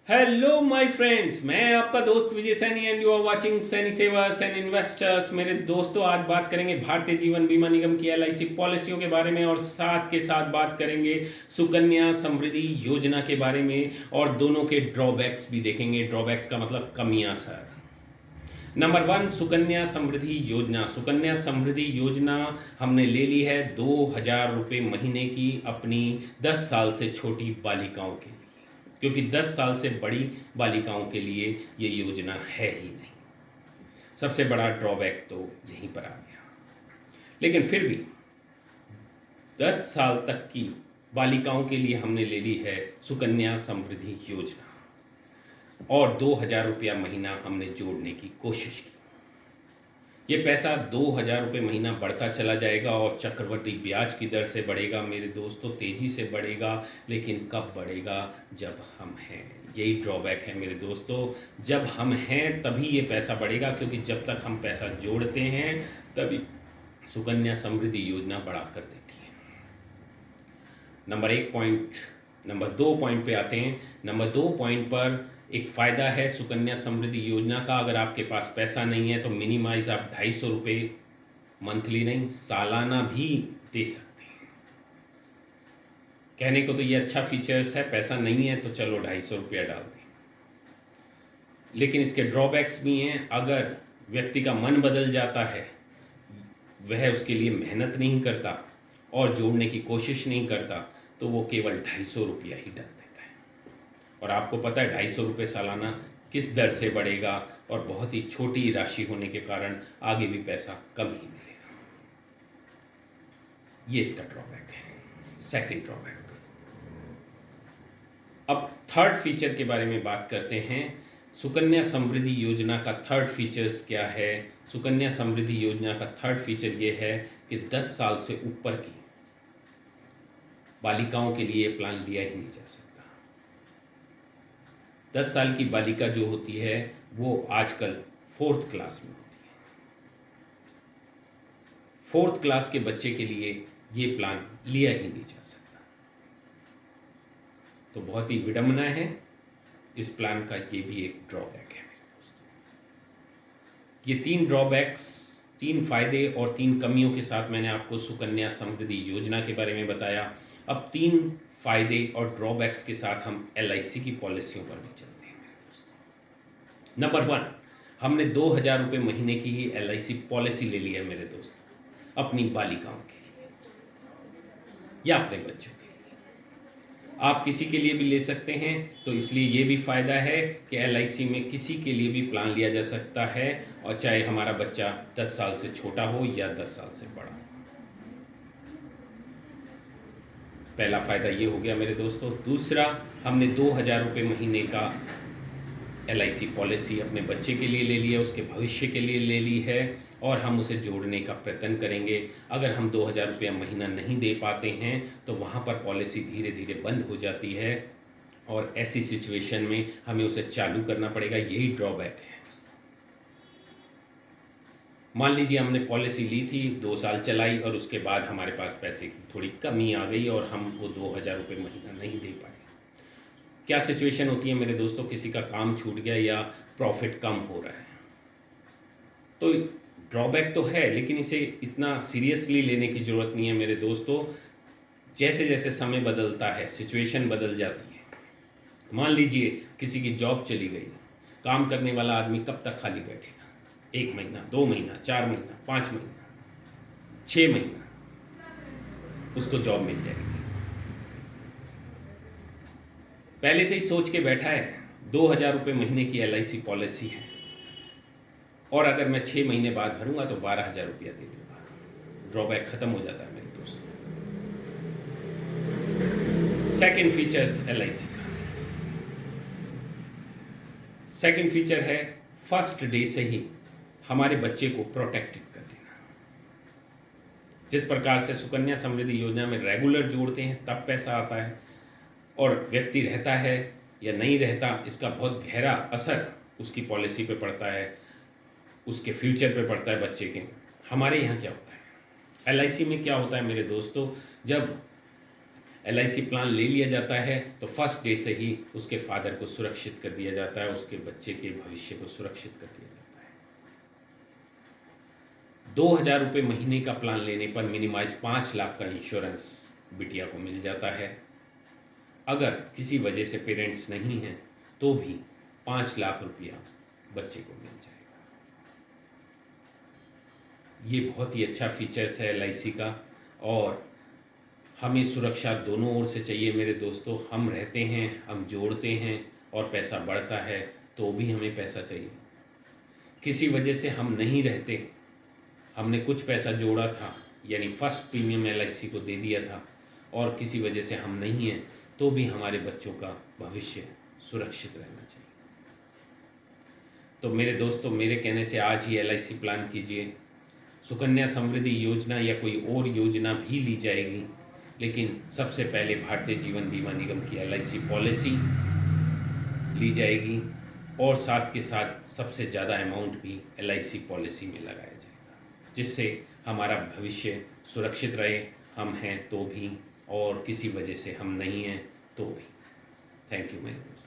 Hello my friends, मैं आपका दोस्त Vijay Saini and you are watching Saini savers and investors. मेरे दोस्तों, आज बात करेंगे भारतीय जीवन बीमा निगम की एलआईसी पॉलिसियों के बारे में और साथ के साथ बात करेंगे सुकन्या समृद्धि योजना के बारे में और दोनों के ड्रॉबैक्स भी देखेंगे। ड्रॉबैक्स का मतलब कमियां सर। नंबर 1, सुकन्या समृद्धि योजना। सुकन्या समृद्धि योजना हमने ले ली है 2,000 रुपये महीने की अपनी 10 साल से छोटी बालिकाओं के लिए, क्योंकि 10 साल से बड़ी बालिकाओं के लिए ये योजना है ही नहीं। सबसे बड़ा ड्रॉबैक तो यहीं पर आ गया। लेकिन फिर भी 10 साल तक की बालिकाओं के लिए हमने ले ली है सुकन्या समृद्धि योजना और 2,000 रुपया महीना हमने जोड़ने की कोशिश की। ये पैसा 2,000 रुपये महीना बढ़ता चला जाएगा और चक्रवृद्धि ब्याज की दर से बढ़ेगा मेरे दोस्तों, तेजी से बढ़ेगा। लेकिन कब बढ़ेगा? जब हम हैं। यही ड्रॉबैक है मेरे दोस्तों। जब हम हैं तभी ये पैसा बढ़ेगा, क्योंकि जब तक हम पैसा जोड़ते हैं तभी सुकन्या समृद्धि योजना बढ़ा कर देती है। नंबर 2 पॉइंट पे आते हैं। नंबर 2 पॉइंट पर एक फ़ायदा है सुकन्या समृद्धि योजना का। अगर आपके पास पैसा नहीं है तो मिनिमाइज आप 250 रुपये मंथली नहीं, सालाना भी दे सकते हैं। कहने को तो ये अच्छा फीचर्स है, पैसा नहीं है तो चलो 250 रुपया डाल दें। लेकिन इसके ड्रॉबैक्स भी हैं। अगर व्यक्ति का मन बदल जाता है, वह उसके लिए मेहनत नहीं करता और जोड़ने की कोशिश नहीं करता, तो वो केवल 250 रुपया ही डाल देता है। और आपको पता है 250 रुपये सालाना किस दर से बढ़ेगा, और बहुत ही छोटी राशि होने के कारण आगे भी पैसा कम ही मिलेगा। ये इसका ड्रॉबैक है, सेकंड ड्रॉबैक। अब थर्ड फीचर के बारे में बात करते हैं। सुकन्या समृद्धि योजना का थर्ड फीचर्स क्या है? सुकन्या समृद्धि योजना का थर्ड फीचर ये है कि 10 साल से ऊपर की बालिकाओं के लिए प्लान लिया ही नहीं जा सकता। 10 साल की बालिका जो होती है वो आजकल 4th क्लास में होती है। 4th क्लास के बच्चे के लिए ये प्लान लिया ही नहीं जा सकता। तो बहुत ही विडंबना है इस प्लान का। ये भी एक ड्रॉबैक है मेरे दोस्तों। ये 3 ड्रॉबैक्स, 3 फायदे और 3 कमियों के साथ मैंने आपको सुकन्या समृद्धि योजना के बारे में बताया। अब 3 फायदे और ड्रॉबैक्स के साथ हम एलआईसी की पॉलिसियों पर भी चलते हैं मेरे दोस्तों। नंबर 1, हमने 2,000 रुपये महीने की ही एलआईसी पॉलिसी ले ली है मेरे दोस्तों, अपनी बालिकाओं के लिए या अपने बच्चों के लिए। आप किसी के लिए भी ले सकते हैं, तो इसलिए ये भी फ़ायदा है कि एलआईसी में किसी के लिए भी प्लान लिया जा सकता है, और चाहे हमारा बच्चा 10 साल से छोटा हो या 10 साल से बड़ा हो। पहला फ़ायदा ये हो गया मेरे दोस्तों। दूसरा, हमने 2,000 रुपये महीने का एलआईसी पॉलिसी अपने बच्चे के लिए ले ली है, उसके भविष्य के लिए ले ली है, और हम उसे जोड़ने का प्रयत्न करेंगे। अगर हम 2,000 रुपया महीना नहीं दे पाते हैं तो वहाँ पर पॉलिसी धीरे धीरे बंद हो जाती है, और ऐसी सिचुएशन में हमें उसे चालू करना पड़ेगा। यही ड्रॉबैक है। मान लीजिए हमने पॉलिसी ली थी, 2 साल चलाई और उसके बाद हमारे पास पैसे की थोड़ी कमी आ गई और हम वो 2,000 रुपये महीना नहीं दे पाए। क्या सिचुएशन होती है मेरे दोस्तों? किसी का काम छूट गया या प्रॉफिट कम हो रहा है, तो ड्रॉबैक तो है, लेकिन इसे इतना सीरियसली लेने की ज़रूरत नहीं है मेरे दोस्तों। जैसे जैसे समय बदलता है, सिचुएशन बदल जाती है। मान लीजिए किसी की जॉब चली गई, काम करने वाला आदमी कब तक खाली बैठेगा? 1 महीना, 2 महीना, 4 महीना, 5 महीना, 6 महीना, उसको जॉब मिल जाएगी। पहले से ही सोच के बैठा है 2,000 रुपये महीने की एलआईसी पॉलिसी है, और अगर मैं 6 महीने बाद भरूंगा तो 12,000 रुपया दे दूंगा। ड्रॉबैक खत्म हो जाता है मेरे दोस्तों। सेकंड फीचर्स एलआईसी का, सेकंड फीचर है फर्स्ट डे से ही हमारे बच्चे को प्रोटेक्टेड कर देना। जिस प्रकार से सुकन्या समृद्धि योजना में रेगुलर जोड़ते हैं तब पैसा आता है, और व्यक्ति रहता है या नहीं रहता, इसका बहुत गहरा असर उसकी पॉलिसी पे पड़ता है, उसके फ्यूचर पे पड़ता है बच्चे के। हमारे यहाँ क्या होता है, एलआईसी में क्या होता है मेरे दोस्तों? जब LIC प्लान ले लिया जाता है तो फर्स्ट डे से ही उसके फादर को सुरक्षित कर दिया जाता है, उसके बच्चे के भविष्य को सुरक्षित कर दिया जाता है। 2,000 रुपये महीने का प्लान लेने पर मिनिमाइज 5 लाख का इंश्योरेंस बिटिया को मिल जाता है। अगर किसी वजह से पेरेंट्स नहीं हैं तो भी 5 लाख रुपया बच्चे को मिल जाएगा। ये बहुत ही अच्छा फीचर्स है LIC का, और हमें सुरक्षा दोनों ओर से चाहिए मेरे दोस्तों। हम रहते हैं, हम जोड़ते हैं और पैसा बढ़ता है तो भी हमें पैसा चाहिए। किसी वजह से हम नहीं रहते, हमने कुछ पैसा जोड़ा था यानी फर्स्ट प्रीमियम LIC को दे दिया था और किसी वजह से हम नहीं हैं तो भी हमारे बच्चों का भविष्य सुरक्षित रहना चाहिए। तो मेरे दोस्तों, मेरे कहने से आज ही LIC प्लान कीजिए। सुकन्या समृद्धि योजना या कोई और योजना भी ली जाएगी, लेकिन सबसे पहले भारतीय जीवन बीमा निगम की LIC पॉलिसी ली जाएगी और साथ के साथ सबसे ज़्यादा अमाउंट भी LIC पॉलिसी में लगाया जाएगा, जिससे हमारा भविष्य सुरक्षित रहे, हम हैं तो भी और किसी वजह से हम नहीं हैं तो भी। थैंक यू मेरे दोस्त।